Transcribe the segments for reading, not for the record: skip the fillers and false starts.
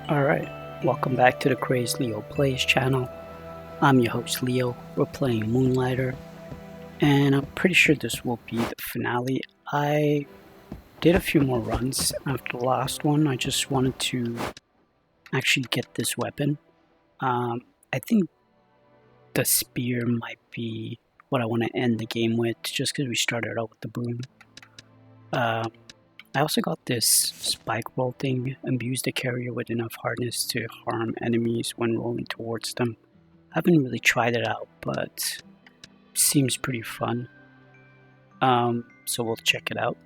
Alright, welcome back to the Crazed Leo Plays channel. I'm your host Leo. We're playing Moonlighter, and I'm pretty sure this will be the finale. I did a few more runs after the last one. I just wanted to actually get this weapon. I think the spear might be what I want to end the game with, just because we started out with the boom. I also got this spike roll thing, imbues the carrier with enough hardness to harm enemies when rolling towards them. I haven't really tried it out, but it seems pretty fun. So we'll check it out.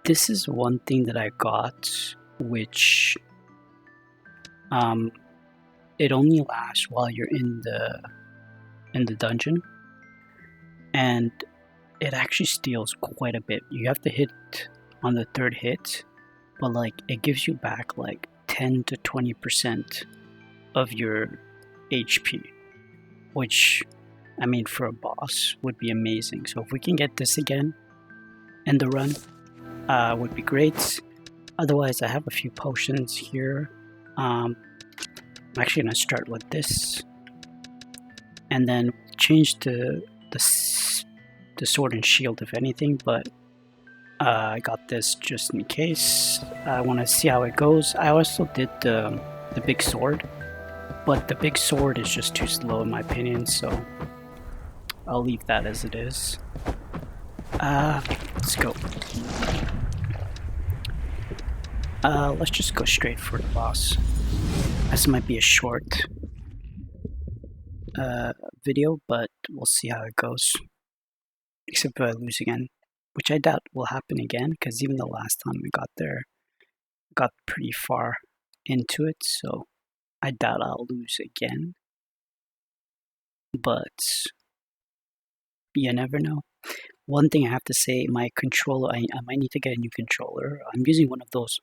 This is one thing that I got, which it only lasts while you're in the dungeon, and it actually steals quite a bit. You have to hit on the third hit, but like it gives you back like 10 to 20% of your HP, which I mean for a boss would be amazing. So if we can get this again in the run, would be great. Otherwise, I have a few potions here. I'm actually gonna start with this, and then change the sword and shield if anything, but I got this just in case. I want to see how it goes. I also did the big sword, but the big sword is just too slow in my opinion, so I'll leave that as it is. Let's go. Let's just go straight for the boss. This might be a short video, but we'll see how it goes. Except if I lose again, which I doubt will happen again, because even the last time we got there, got pretty far into it, so I doubt I'll lose again. But you never know. One thing I have to say, my controller, I might need to get a new controller. I'm using one of those,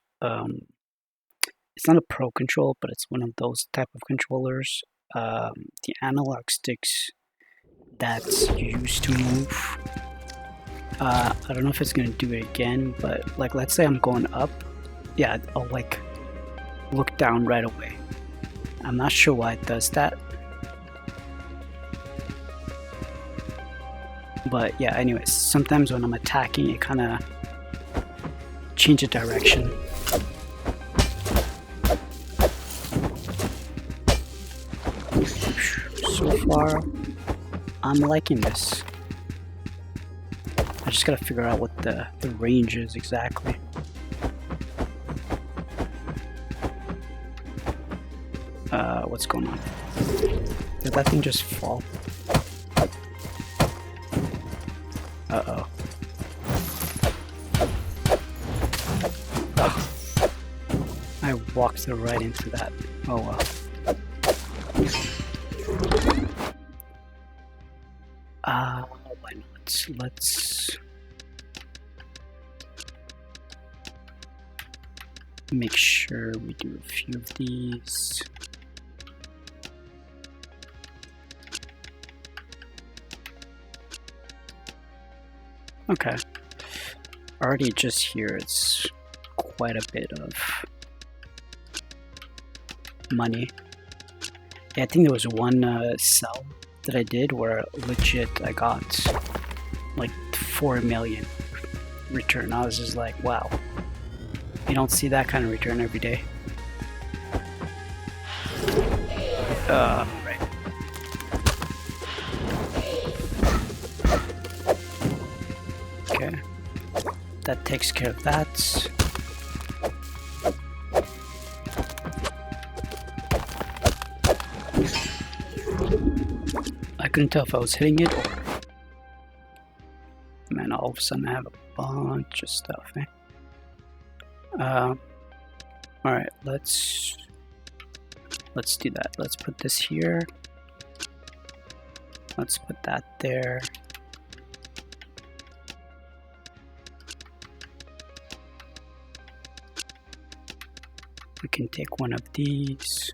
it's not a pro control, but it's one of those type of controllers. The analog sticks that's used to move. I don't know if it's gonna do it again, but like let's say I'm going up, yeah, I'll like look down right away. I'm not sure why it does that, but yeah, anyways, sometimes when I'm attacking it kind of changes direction. So far I'm liking this. I just gotta figure out what the range is exactly. What's going on? Did that thing just fall? Uh-oh. I walked right into that. Oh well. Why not? Let's make sure we do a few of these. Okay. Already just here, it's quite a bit of money. Yeah, I think there was one sell that I did where legit I got like 4 million return. I was just like, wow. You don't see that kind of return every day. Right. Okay. That takes care of that. I couldn't tell if I was hitting it or... Man, all of a sudden I have a bunch of stuff, eh? Alright, let's do that. Let's put this here. Let's put that there. We can take one of these.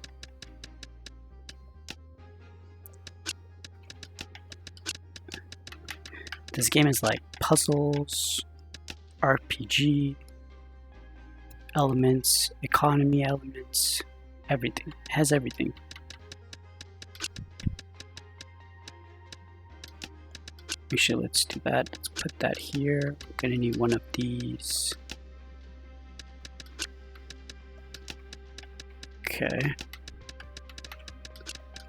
This game is like puzzles, RPG, elements, economy elements, everything. It has everything. Actually, let's do that. Let's put that here. We're gonna need one of these. Okay.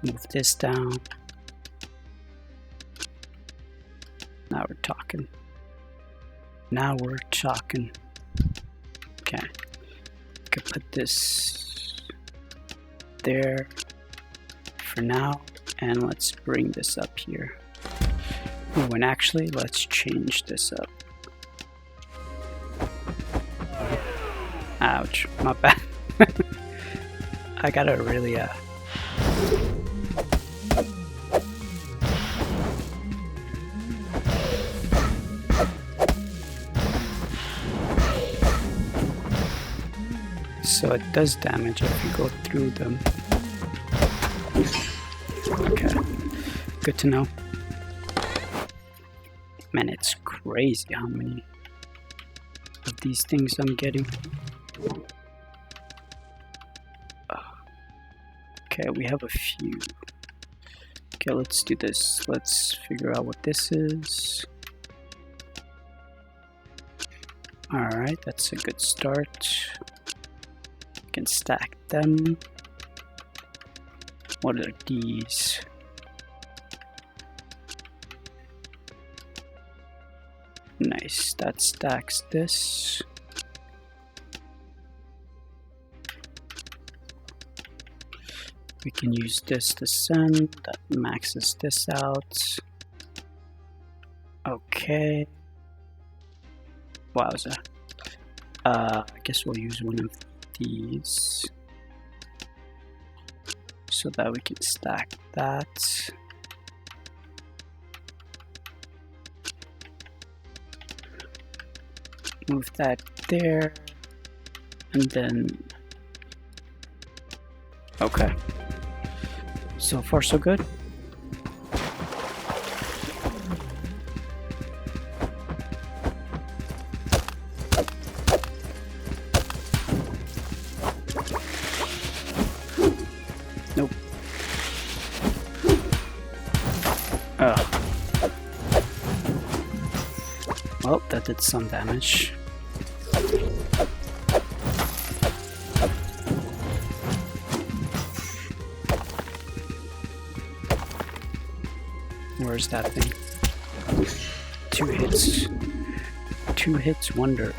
Move this down. Now we're talking. Now we're talking. Okay. Could put this there for now, and let's bring this up here. Ooh, and actually, let's change this up. Ouch, my bad. I gotta really so it does damage if you go through them. Okay, good to know. Man, it's crazy how many of these things I'm getting. Okay, we have a few. Okay, let's do this. Let's figure out what this is. Alright, that's a good start. We can stack them. What are these? Nice, that stacks this. We can use this to send, that maxes this out. Okay. Wowza. I guess we'll use one of these so that we can stack that. Move that there, and then, okay. So far so good. Nope. Well, that did some damage. Where's that thing? 2 hits. 2 hits wonder.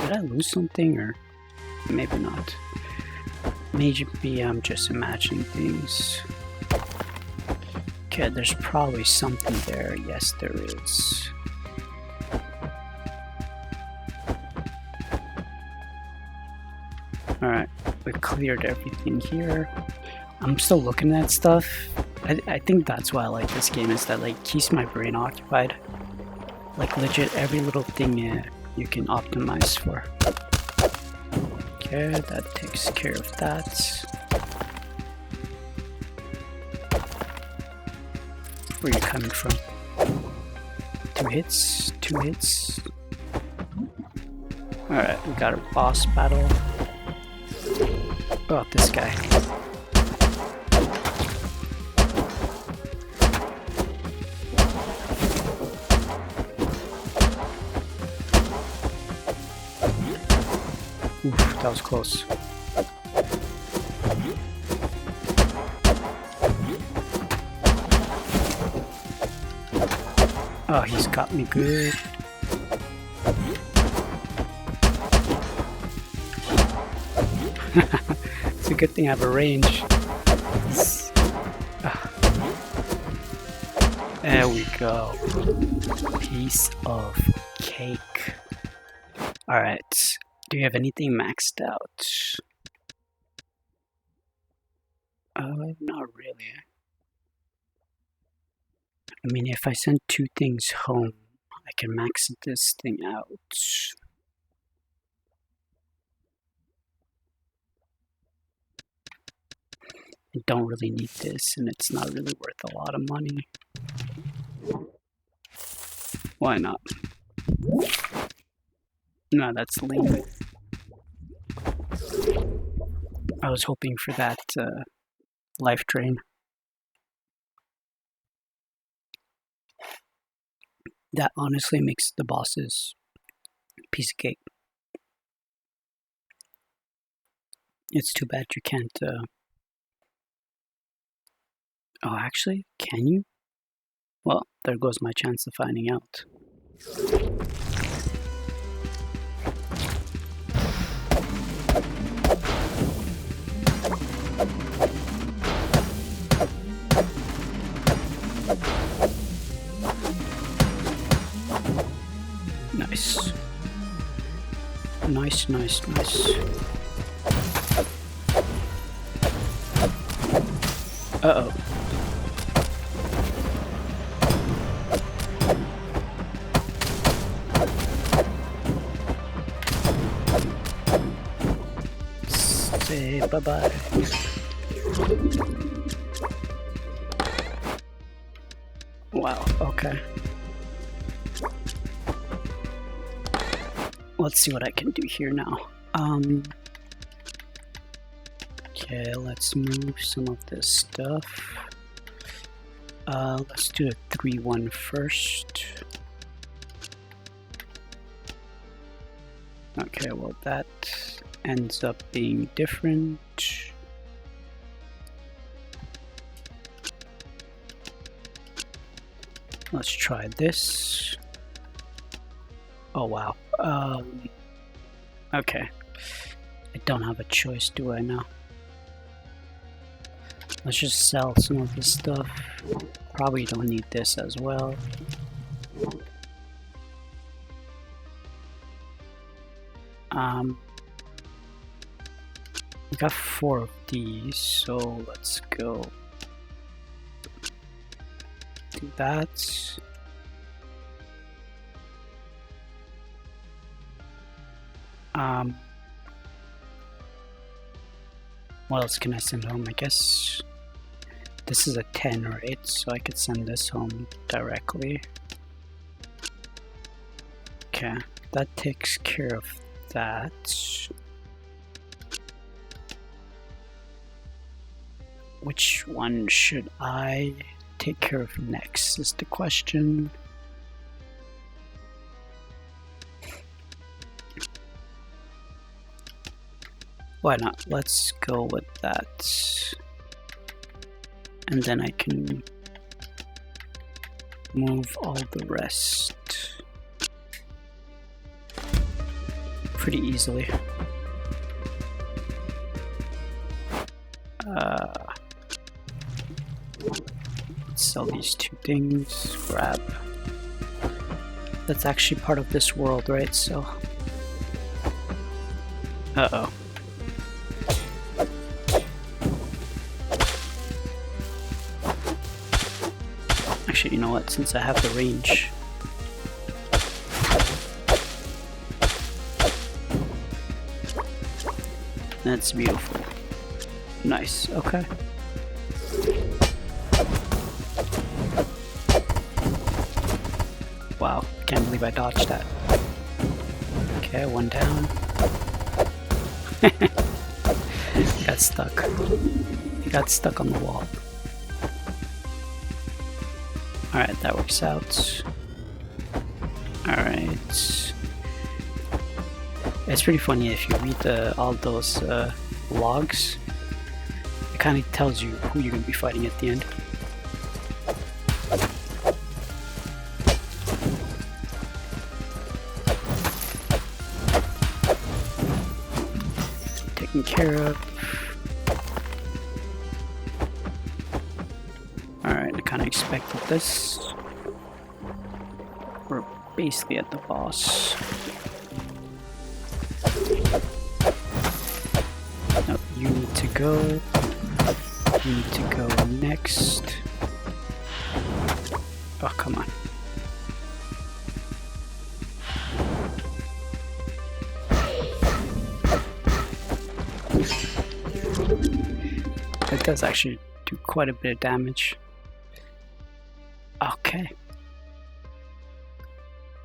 Did I lose something, or maybe not? Maybe I'm just imagining things. Okay, there's probably something there. Yes, there is. Alright, we cleared everything here. I'm still looking at stuff. I think that's why I like this game, is that like keeps my brain occupied. Like legit every little thing you can optimize for. Okay, that takes care of that. Where are you coming from? 2 hits, 2 hits. Alright, we got a boss battle. Oh, this guy. Oof, that was close. Oh, he's got me good. It's a good thing I have a range. There we go. Piece of cake. Alright. Do you have anything maxed out? Not really. I mean, if I send 2 things home, I can max this thing out. I don't really need this, and it's not really worth a lot of money. Why not? No, that's lean. I was hoping for that life drain. That honestly makes the bosses a piece of cake. It's too bad you can't... Oh, actually, can you? Well, there goes my chance of finding out. Nice. Nice, nice, nice. Uh-oh. Say bye-bye. Wow, okay. Let's see what I can do here now. Okay, let's move some of this stuff. Let's do a 3-1 first. Okay, well that ends up being different. Let's try this. Oh wow. Okay. I don't have a choice, do I now? Let's just sell some of this stuff. Probably don't need this as well. We got 4 of these, so let's go do that. What else can I send home? I guess this is a 10 or 8, so I could send this home directly. Okay, that takes care of that. Which one should I take care of next is the question. Why not? Let's go with that. And then I can move all the rest pretty easily. Let's sell these 2 things, grab. That's actually part of this world, right? So, uh-oh. Actually, you know what? Since I have the range, that's beautiful. Nice. Okay. Wow, can't believe I dodged that. Okay, 1 down. Got stuck. He got stuck on the wall. Alright, that works out. Alright. It's pretty funny if you read all those logs. It kind of tells you who you're going to be fighting at the end. Taken care of. Alright, I kind of expected this. We're basically at the boss. Nope, you need to go. You need to go next. Oh, come on. It does actually do quite a bit of damage. Okay.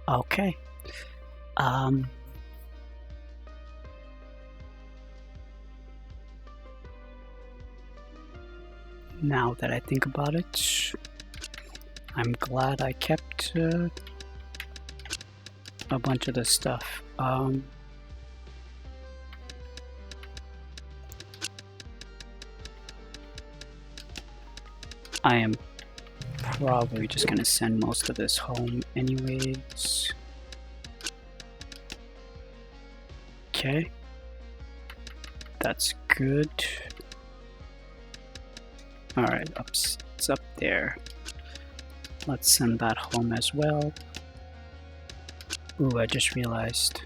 Okay. Now that I think about it, I'm glad I kept a bunch of this stuff. I am probably just gonna send most of this home anyways. Okay, that's good. Alright, it's up there. Let's send that home as well. Ooh, I just realized.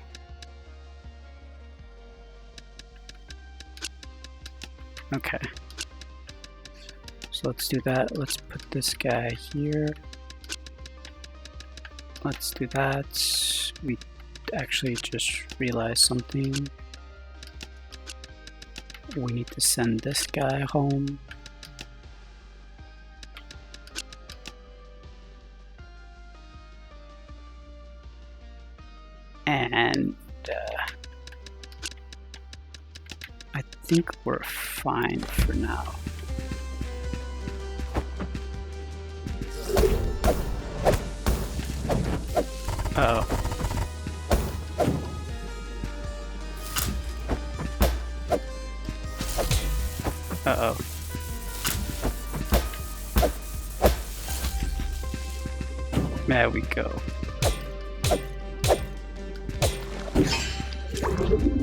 Okay. So let's do that. Let's put this guy here. Let's do that. We actually just realized something. We need to send this guy home. And I think we're fine for now. Uh-oh. Uh-oh. There we go.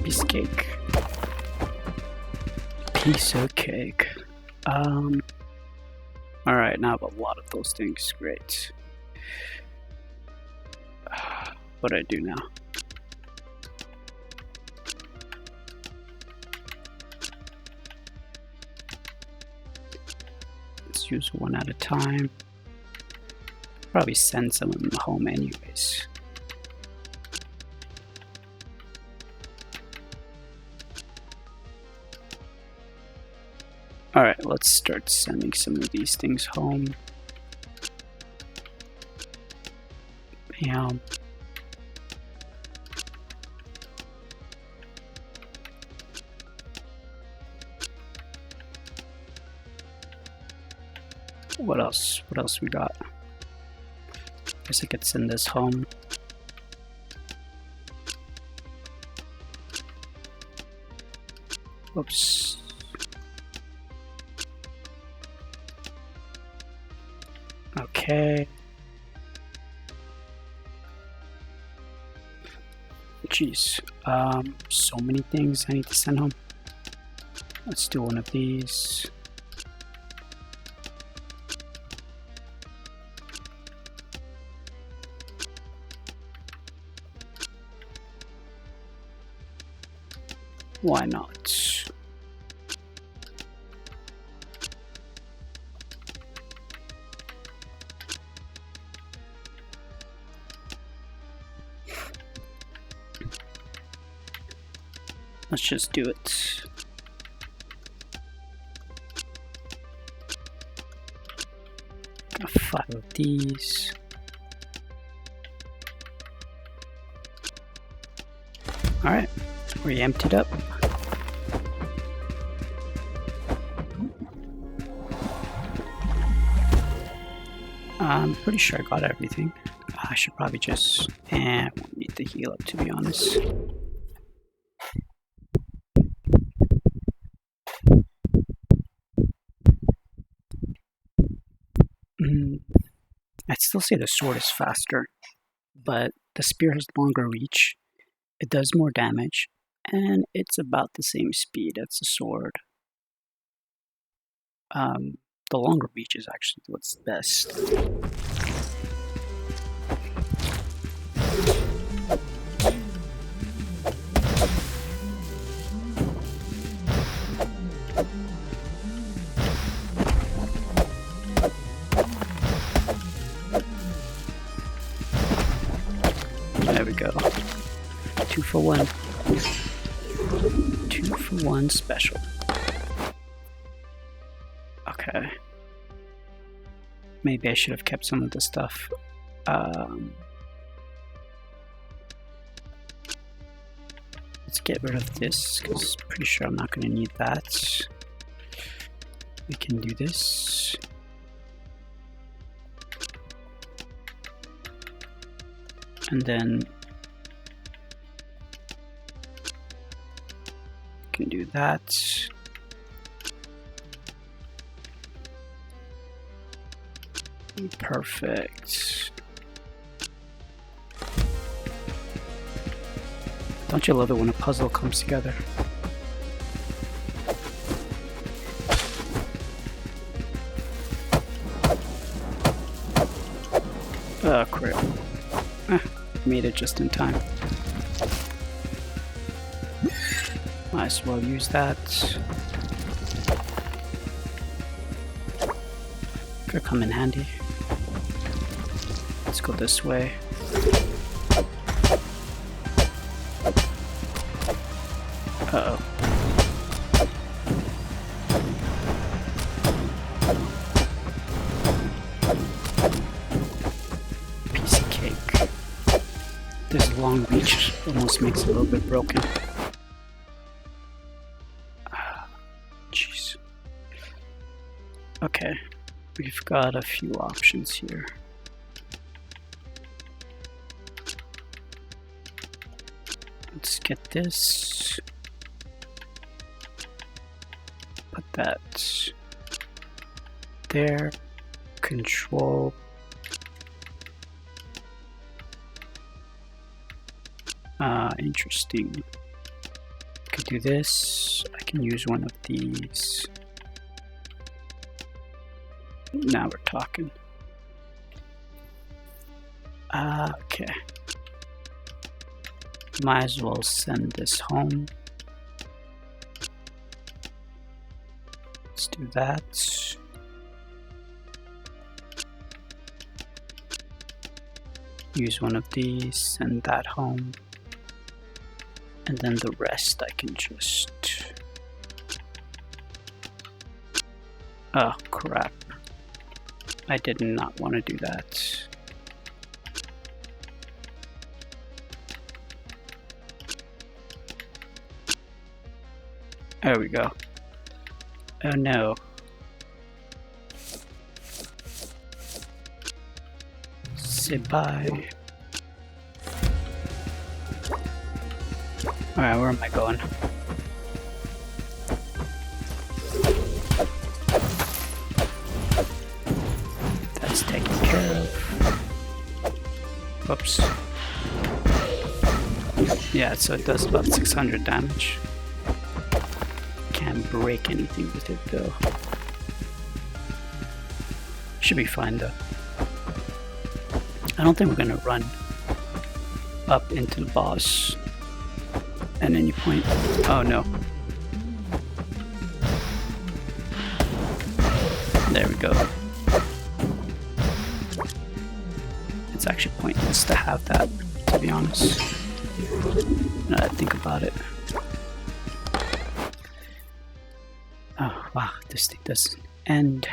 Piece of cake. Piece of cake. Alright, now I have a lot of those things. Great. What do I do now? Let's use one at a time. Probably send some of them home anyways. Alright, let's start sending some of these things home. Bam. What else? What else we got? Guess I could send this home. Oops. Okay. Jeez. So many things I need to send home. Let's do one of these. Why not? Let's just do it. Got 5 of these. Alright, we emptied up. I'm pretty sure I got everything. I should probably just... I won't need to heal up, to be honest. I'd still say the sword is faster, but the spear has longer reach, it does more damage, and it's about the same speed as the sword. The longer reach is actually what's best. There we go. 2 for 1. 2 for 1 special. Okay. Maybe I should have kept some of the stuff. Let's get rid of this, because I'm pretty sure I'm not going to need that. we can do this. And then we can do that. Perfect. Don't you love it when a puzzle comes together? Oh crap. Made it just in time. Might as well use that. Could come in handy. Let's go this way. Uh-oh. Piece of cake. This long reach almost makes it a little bit broken. Jeez. Okay, we've got a few options here. Let's get this. Put that there. Control. Interesting. I could do this. I can use one of these. Now we're talking. Okay. Might as well send this home. Let's do that. Use one of these, send that home. And then the rest I can just... Oh crap. I did not want to do that. There we go. Oh no. Say bye. Alright, where am I going? That's taken care of. Whoops. Yeah, so it does about 600 damage. Can't break anything with it though. Should be fine though. I don't think we're gonna run up into the boss at any point. Oh no. There we go. It's actually pointless to have that, to be honest. Now that I think about it. Oh wow, this thing doesn't end.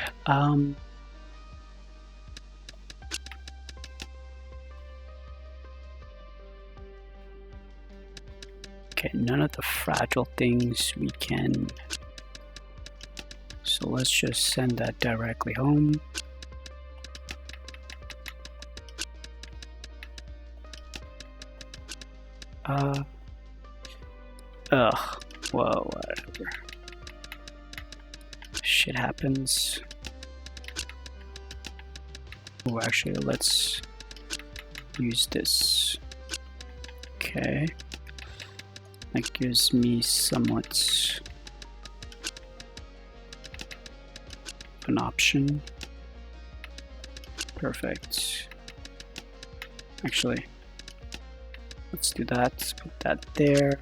Okay, none of the fragile things we can. So let's just send that directly home. Whoa, whatever. Shit happens. Oh, actually, let's use this. Okay. That gives me somewhat of an option. Perfect. Actually, let's do that. Let's put that there.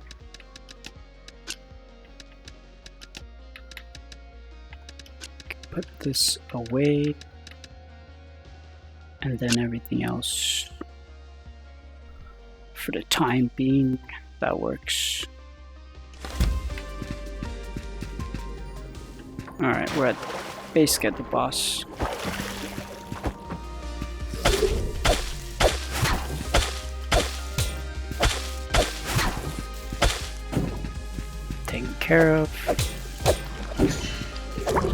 Put this away. And then everything else, for the time being, that works. Alright, we're at basically at the boss. Taken care of.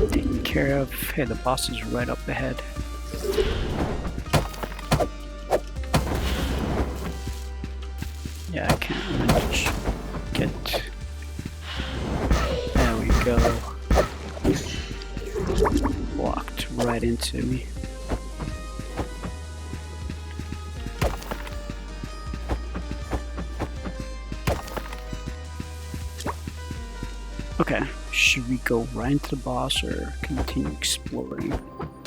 taken care of. Hey, the boss is right up ahead. Yeah, I can't manage. Get. There we go. Walked right into me. Okay, should we go right into the boss or continue exploring?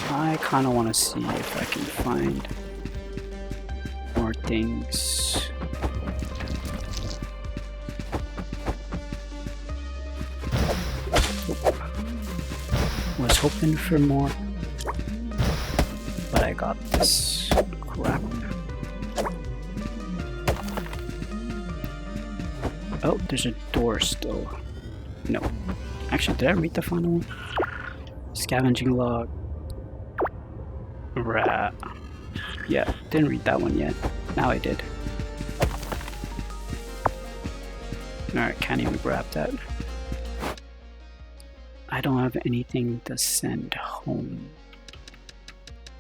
I kind of want to see if I can find more things. Was hoping for more, but I got this crap. Oh, there's a door still. No. Actually, did I read the final one? Scavenging log. Rat. Yeah, didn't read that one yet. Now I did. Alright, can't even grab that. I don't have anything to send home.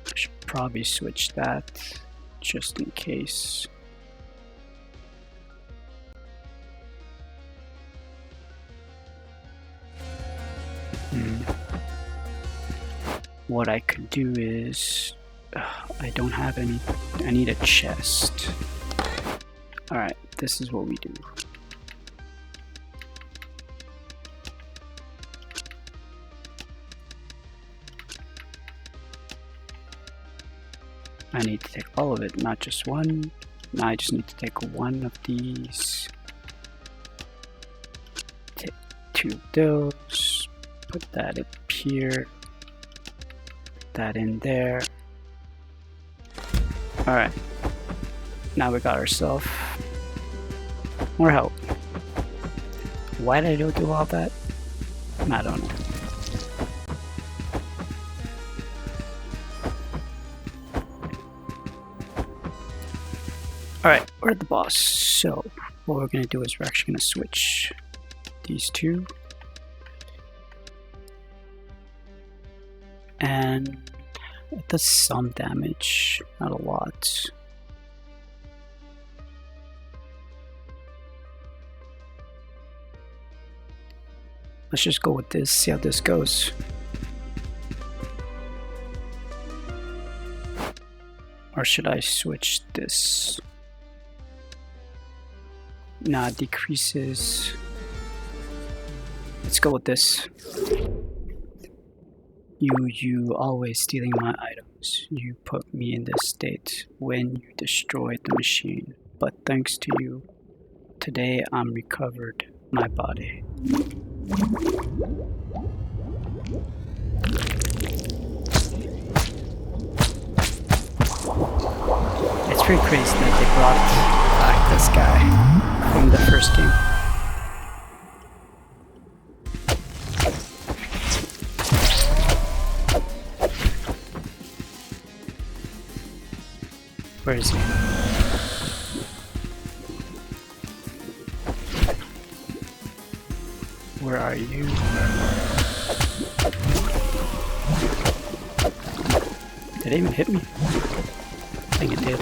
I should probably switch that just in case. What I could do is I don't have any. I need a chest. Alright, this is what we do. I need to take all of it, not just one. Now I just need to take one of these. Take 2 of those. Put that up here. Put that in there. Alright. Now we got ourselves more help. Why did I do all that? I don't know. Alright, we're at the boss. So, what we're going to do is we're actually going to switch these two. And it does some damage, not a lot. Let's just go with this, see how this goes. Or should I switch this? Nah, it decreases. Let's go with this. You always stealing my items. You put me in this state when you destroyed the machine. But thanks to you, today I'm recovered my body. It's pretty crazy that they brought back this guy from the first game. Where is he? Where are you? Did it even hit me? I think it did.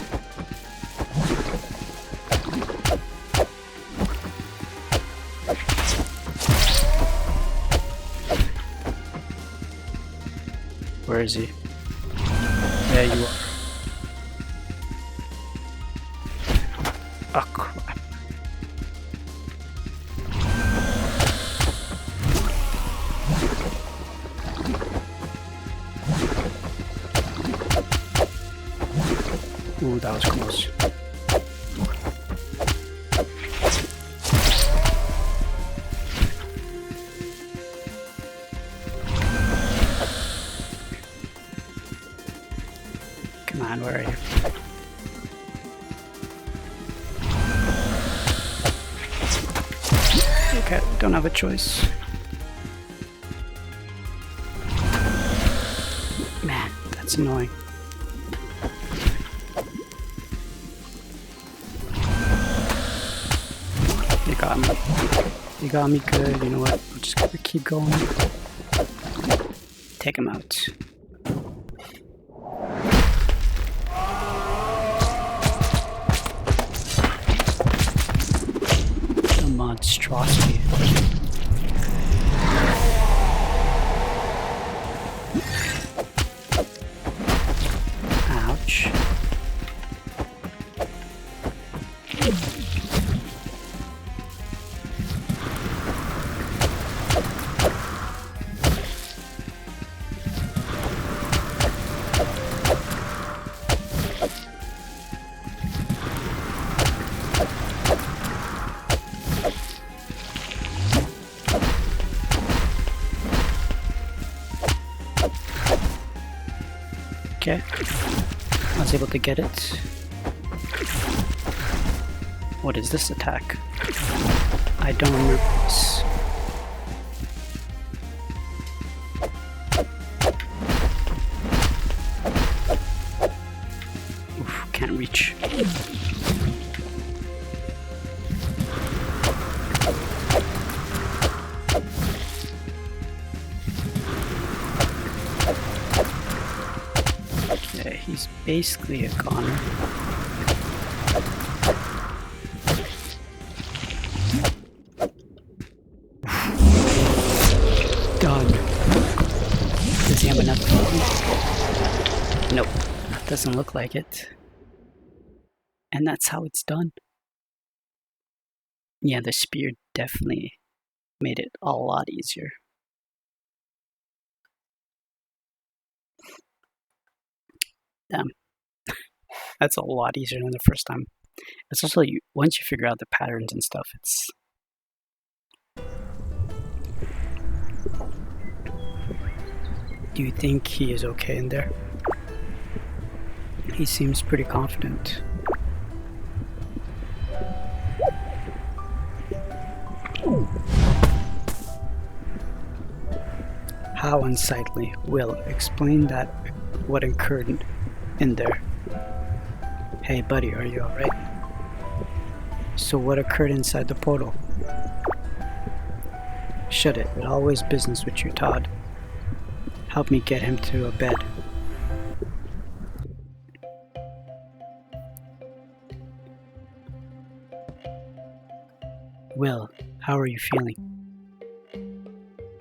Where is he? There you are. Oh crap. Ooh, that was close. Come on, where are you? Okay, don't have a choice. Man, that's annoying. You got me. You got me good. You know what? I'm just gonna keep going. Take him out. The monstrosity. Ouch. Okay, I was able to get it. What is this attack? I don't remember this. Oof, can't reach. Okay, he's basically a goner. Done. Does he have enough food? Nope, doesn't look like it. And that's how it's done. Yeah, the spear definitely made it a lot easier. Damn. That's a lot easier than the first time. It's also, once you figure out the patterns and stuff, it's... Do you think he is okay in there? He seems pretty confident. How unsightly. Will, explain that what occurred in there. Hey buddy, are you alright? So what occurred inside the portal? Shut it, it's always business with you, Todd. Help me get him to a bed. Will, how are you feeling?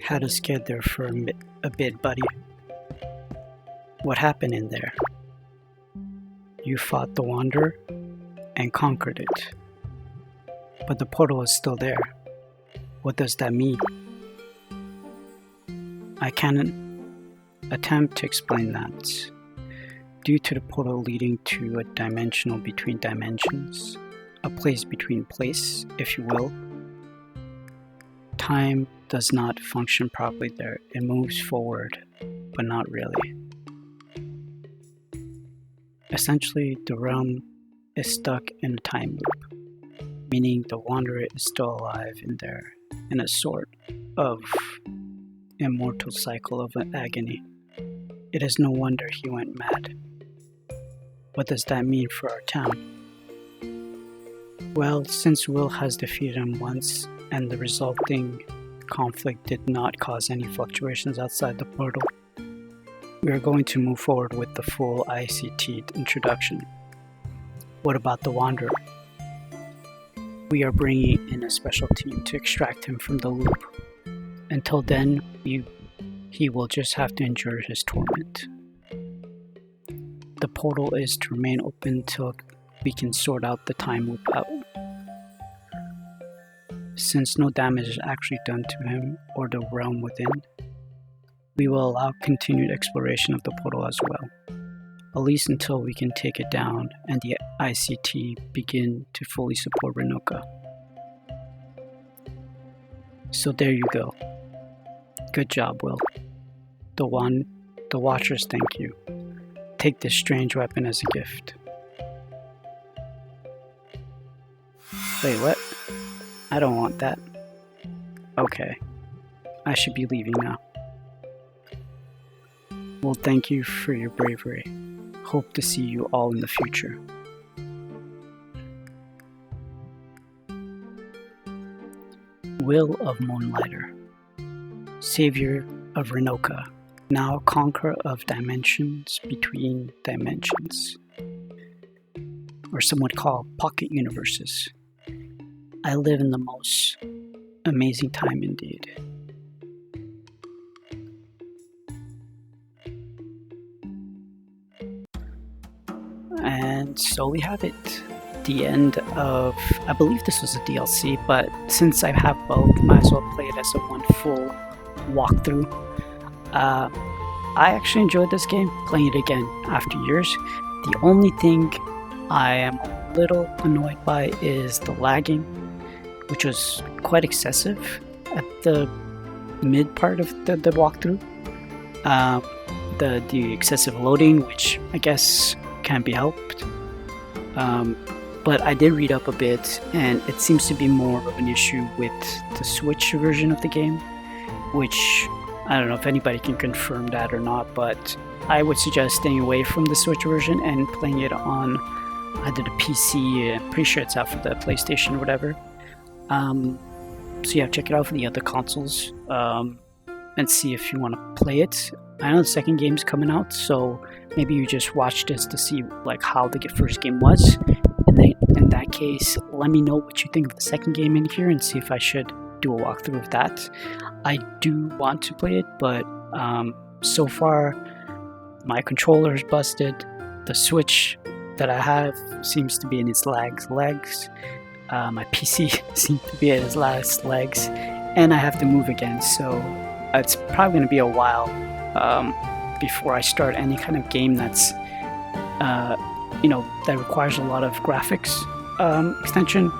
Had us scared there for a bit, buddy. What happened in there? You fought the Wanderer and conquered it. But the portal is still there. What does that mean? I can't attempt to explain that. Due to the portal leading to a dimensional between dimensions, a place between place, if you will, time does not function properly there. It moves forward, but not really. Essentially, the realm is stuck in a time loop, meaning the Wanderer is still alive in there, in a sort of immortal cycle of agony. It is no wonder he went mad. What does that mean for our town? Well, since Will has defeated him once, and the resulting conflict did not cause any fluctuations outside the portal, we are going to move forward with the full ICT introduction. What about the Wanderer? We are bringing in a special team to extract him from the loop. Until then, he will just have to endure his torment. The portal is to remain open until we can sort out the time loop out. Since no damage is actually done to him or the realm within, we will allow continued exploration of the portal as well, at least until we can take it down and the ICT begin to fully support Renoka. So there you go. Good job, Will. The Watchers thank you. Take this strange weapon as a gift. Wait, what? I don't want that. Okay. I should be leaving now. Well, thank you for your bravery. Hope to see you all in the future. Will of Moonlighter, Savior of Renoka, now conqueror of dimensions between dimensions, or some would call pocket universes. I live in the most amazing time indeed. And so we have it. The end of, I believe this was a DLC, but since I have both, might as well play it as a one full walkthrough. I actually enjoyed this game, playing it again after years. The only thing I am a little annoyed by is the lagging, which was quite excessive at the mid part of the walkthrough. The excessive loading, which I guess can't be helped. But I did read up a bit, and it seems to be more of an issue with the Switch version of the game, which I don't know if anybody can confirm that or not, but I would suggest staying away from the Switch version and playing it on either the PC, I'm pretty sure it's out for the PlayStation or whatever. So yeah, check it out for the other consoles, and see if you want to play it. I know the second game's coming out, so maybe you just watch this to see like how the first game was. And then in that case, let me know what you think of the second game in here and see if I should do a walkthrough of that. I do want to play it, but so far my controller is busted. The Switch that I have seems to be in its legs. My PC seems to be at its last legs, and I have to move again, so it's probably going to be a while before I start any kind of game that's that requires a lot of graphics extension.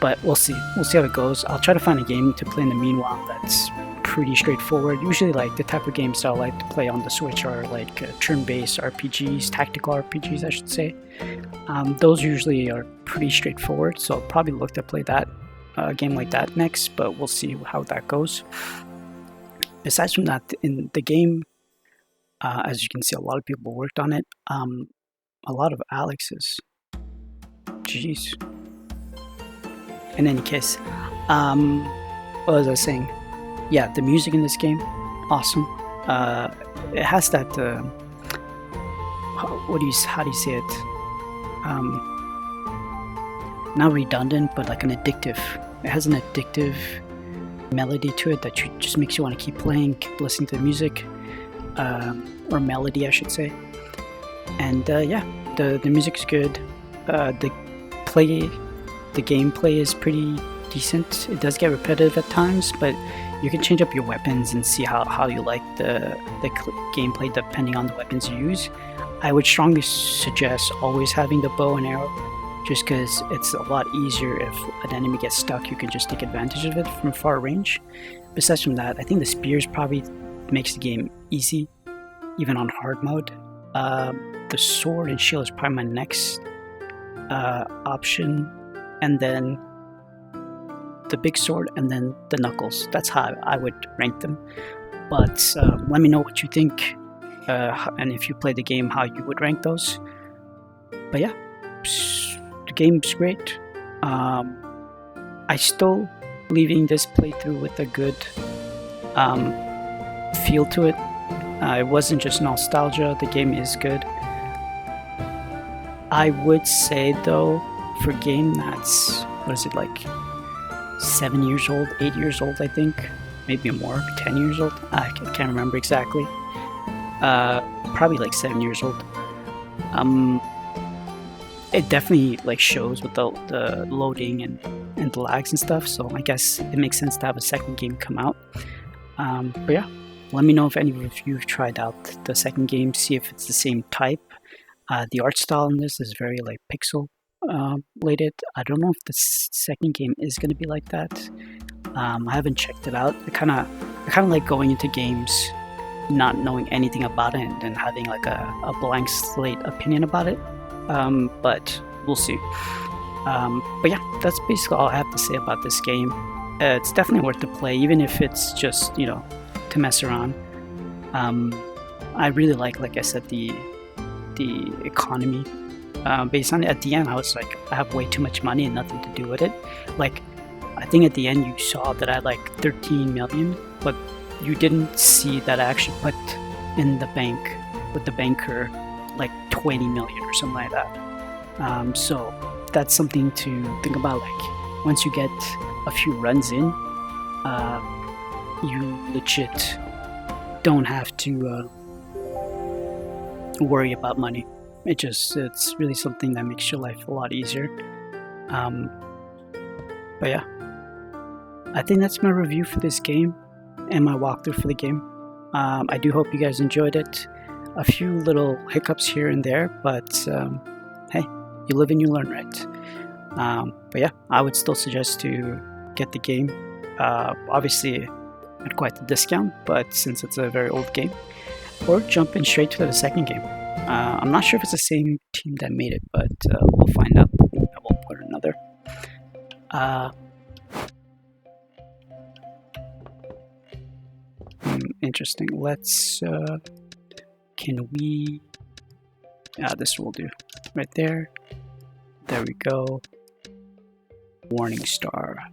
But we'll see how it goes. I'll try to find a game to play in the meanwhile that's pretty straightforward. Usually like the type of games I like to play on the Switch are like turn-based RPGs, tactical RPGs I should say. Those usually are pretty straightforward, so I'll probably look to play that game like that next, but we'll see how that goes. Besides from that, in the game, as you can see, a lot of people worked on it. A lot of Alex's. Jeez. In any case, what was I saying? Yeah, the music in this game, awesome. It has that. How do you say it? Not redundant, but like an addictive. It has an addictive melody to it that just makes you want to keep playing, keep listening to the music, or melody, I should say. And yeah, the music's good. The gameplay is pretty decent. It does get repetitive at times, but you can change up your weapons and see how you like the gameplay depending on the weapons you use. I would strongly suggest always having the bow and arrow, just because it's a lot easier if an enemy gets stuck, you can just take advantage of it from far range. Besides from that, I think the spears probably makes the game easy, even on hard mode. The sword and shield is probably my next option, and then the big sword, and then the knuckles. That's how I would rank them. But let me know what you think, and if you play the game, how you would rank those. But yeah, the game's great. I still leaving this playthrough with a good feel to it. It wasn't just nostalgia, the game is good. I would say though, for a game that's, what is it, like 7 years old, 8 years old I think, maybe more, 10 years old, I can't remember exactly, probably like 7 years old. It definitely like shows with the loading and the lags and stuff, so I guess it makes sense to have a second game come out. But yeah, let me know if any of you have tried out the second game, see if it's the same type. The art style in this is very like pixel related. I don't know if the second game is going to be like that. I haven't checked it out. I kind of like going into games not knowing anything about it and then having like a blank slate opinion about it. But we'll see. But yeah, that's basically all I have to say about this game. It's definitely worth the play, even if it's just, to mess around. I really like I said, the economy. Based on it, at the end, I was like, I have way too much money and nothing to do with it. Like, I think at the end you saw that I had like 13 million, but you didn't see that I actually put in the bank with the banker like 20 million or something like that. So that's something to think about. Like once you get a few runs in, you legit don't have to worry about money. It's really something that makes your life a lot easier. But yeah, I think that's my review for this game and my walkthrough for the game. I do hope you guys enjoyed it. A few little hiccups here and there, but hey, you live and you learn, right? But yeah, I would still suggest to get the game. Obviously, at quite the discount, but since it's a very old game, or jump in straight to the second game. I'm not sure if it's the same team that made it, but we'll find out. I will put another. Interesting. Let's. Can we? This will do. Right there. There we go. Warning star.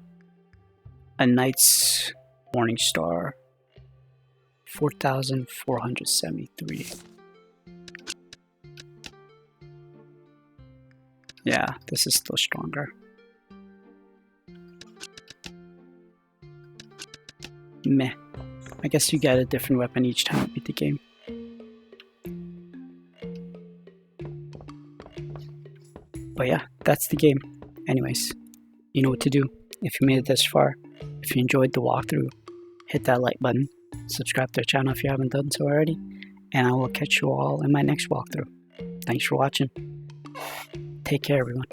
A knight's warning star. 4,473. Yeah, this is still stronger. Meh. I guess you get a different weapon each time you beat the game. But yeah, that's the game. Anyways, you know what to do. If you made it this far, if you enjoyed the walkthrough, hit that like button, subscribe to the channel if you haven't done so already, and I will catch you all in my next walkthrough. Thanks for watching. Take care, everyone.